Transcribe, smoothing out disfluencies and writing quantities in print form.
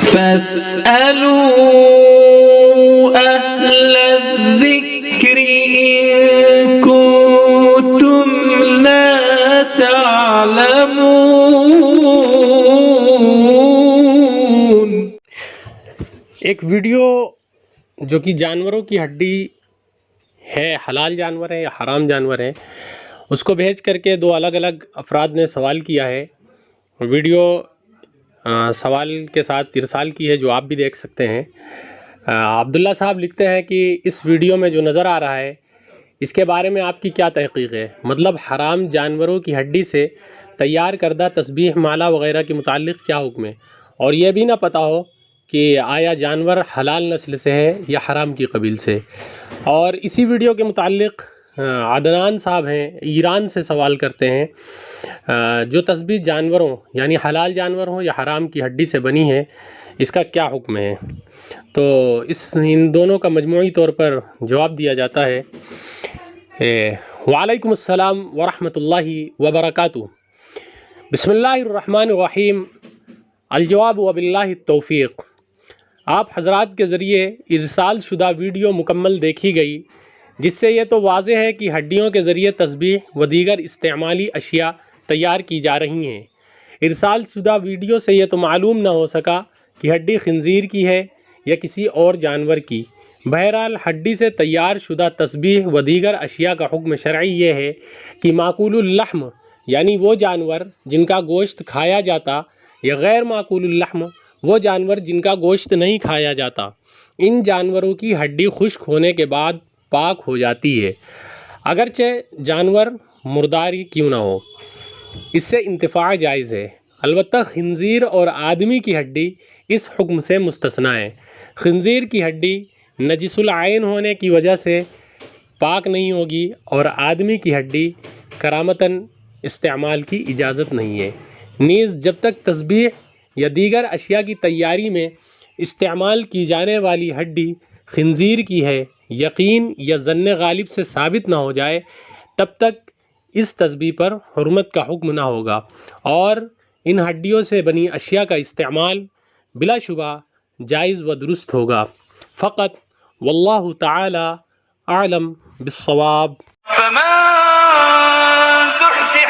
فاسألوا أهل الذكر إن كنتم لا تعلمون۔ ایک ویڈیو جو کہ جانوروں کی ہڈی ہے، حلال جانور ہے یا حرام جانور ہے، اس کو بھیج کر کے دو الگ الگ افراد نے سوال کیا ہے۔ ویڈیو سوال کے ساتھ ارسال کی ہے جو آپ بھی دیکھ سکتے ہیں۔ عبداللہ صاحب لکھتے ہیں کہ اس ویڈیو میں جو نظر آ رہا ہے اس کے بارے میں آپ کی کیا تحقیق ہے؟ مطلب حرام جانوروں کی ہڈی سے تیار کردہ تسبیح مالا وغیرہ کے متعلق کیا حکم ہے، اور یہ بھی نہ پتہ ہو کہ آیا جانور حلال نسل سے ہے یا حرام کی قبیل سے۔ اور اسی ویڈیو کے متعلق عدنان صاحب ہیں، ایران سے سوال کرتے ہیں، جو تسبیح جانوروں یعنی حلال جانور ہوں یا حرام کی ہڈی سے بنی ہے، اس کا کیا حکم ہے؟ تو ان دونوں کا مجموعی طور پر جواب دیا جاتا ہے۔ وعلیکم السلام ورحمۃ اللہ وبرکاتہ۔ بسم اللہ الرحمن الرحیم۔ الجواب وباللہ التوفیق۔ آپ حضرات کے ذریعے ارسال شدہ ویڈیو مکمل دیکھی گئی، جس سے یہ تو واضح ہے کہ ہڈیوں کے ذریعے تسبیح و دیگر استعمالی اشیاء تیار کی جا رہی ہیں۔ ارسال شدہ ویڈیو سے یہ تو معلوم نہ ہو سکا کہ ہڈی خنزیر کی ہے یا کسی اور جانور کی۔ بہرحال ہڈی سے تیار شدہ تسبیح و دیگر اشیاء کا حکم شرعی یہ ہے کہ معقول اللحم یعنی وہ جانور جن کا گوشت کھایا جاتا، یا غیر معقول اللحم وہ جانور جن کا گوشت نہیں کھایا جاتا، ان جانوروں کی ہڈی خشک ہونے کے بعد پاک ہو جاتی ہے، اگرچہ جانور مردار کیوں نہ ہو۔ اس سے انتفاع جائز ہے۔ البتہ خنزیر اور آدمی کی ہڈی اس حکم سے مستثنیٰ ہے۔ خنزیر کی ہڈی نجس العین ہونے کی وجہ سے پاک نہیں ہوگی، اور آدمی کی ہڈی کرامتاً استعمال کی اجازت نہیں ہے۔ نیز جب تک تسبیح یا دیگر اشیاء کی تیاری میں استعمال کی جانے والی ہڈی خنزیر کی ہے، یقین یا ظن غالب سے ثابت نہ ہو جائے، تب تک اس تسبیح پر حرمت کا حکم نہ ہوگا، اور ان ہڈیوں سے بنی اشیاء کا استعمال بلا شبہ جائز و درست ہوگا۔ فقط واللہ تعالی اعلم بالصواب۔ فمن زحزح